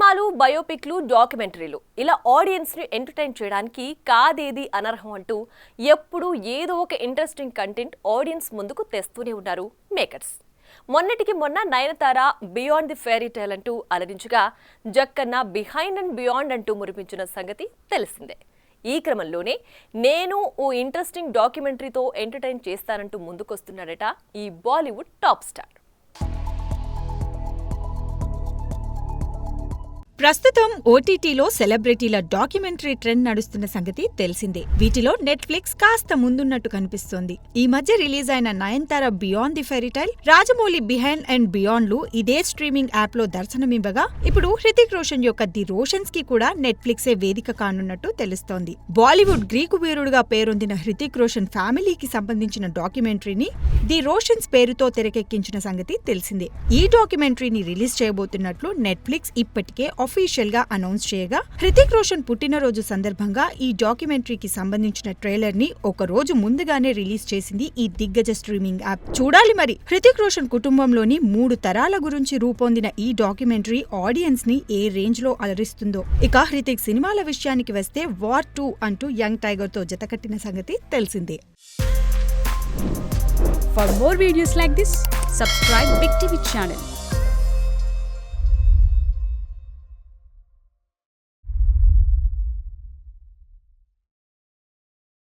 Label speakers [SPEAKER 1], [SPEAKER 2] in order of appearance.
[SPEAKER 1] సినిమాలు, బయోపిక్లు, డాక్యుమెంటరీలు ఇలా ఆడియన్స్ని ఎంటర్టైన్ చేయడానికి కాదేది అనర్హం అంటూ ఎప్పుడూ ఏదో ఒక ఇంట్రెస్టింగ్ కంటెంట్ ఆడియన్స్ ముందుకు తెస్తూనే ఉన్నారు మేకర్స్. మొన్నటికి మొన్న Nayanthara beyond the fairy tale అంటూ అలరించగా, జక్కన్న బిహైండ్ అండ్ బియాండ్ అంటూ మురిపించిన సంగతి తెలిసిందే. ఈ క్రమంలోనే నేను ఓ ఇంట్రెస్టింగ్ డాక్యుమెంటరీతో ఎంటర్టైన్ చేస్తానంటూ ముందుకొస్తున్నాడట ఈ బాలీవుడ్ టాప్ స్టార్.
[SPEAKER 2] ప్రస్తుతం ఓటీటీలో సెలబ్రిటీల డాక్యుమెంటరీ ట్రెండ్ నడుస్తున్న సంగతి తెలిసిందే. వీటిలో నెట్ఫ్లిక్స్ కాస్త ముందున్నట్టు కనిపిస్తోంది. ఈ మధ్య రిలీజ్ అయిన Nayanthara beyond the fairy tale, Rajamouli behind and బియాండ్లు ఇదే స్ట్రీమింగ్ యాప్ లో దర్శనమివ్వగా, ఇప్పుడు హృతిక్ రోషన్ యొక్క ది రోషన్స్ కి కూడా నెట్ఫ్లిక్సే వేదిక కానున్నట్టు తెలుస్తోంది. బాలీవుడ్ గ్రీకు వీరుడుగా పేరొందిన హృతిక్ రోషన్ ఫ్యామిలీకి సంబంధించిన డాక్యుమెంటరీని ది రోషన్స్ పేరుతో తెరకెక్కించిన సంగతి తెలిసిందే. ఈ డాక్యుమెంటరీని రిలీజ్ చేయబోతున్నట్లు నెట్ఫ్లిక్స్ ఇప్పటికే అఫీషియల్ గా అనౌన్స్ చేయగా, హృతిక్ రోషన్ పుట్టినరోజు సందర్భంగా ఈ డాక్యుమెంటరీకి సంబంధించిన ట్రైలర్ ని ఒక రోజు ముందుగానే రిలీజ్ చేసింది ఈ దిగ్గజ స్ట్రీమింగ్ యాప్. చూడాలి మరి హృతిక్ రోషన్ కుటుంబంలోని 3 తరాల గురించి రూపొందిన ఈ డాక్యుమెంటరీ ఆడియన్స్ ని ఏ రేంజ్ లో అలరిస్తుందో. ఇక హృతిక్ సినిమాల విషయానికి వస్తే వార్ 2 అంటూ యంగ్ టైగర్ తో జతకట్టిన సంగతి తెలిసిందే.
[SPEAKER 3] For more videos like this, subscribe Big TV channel.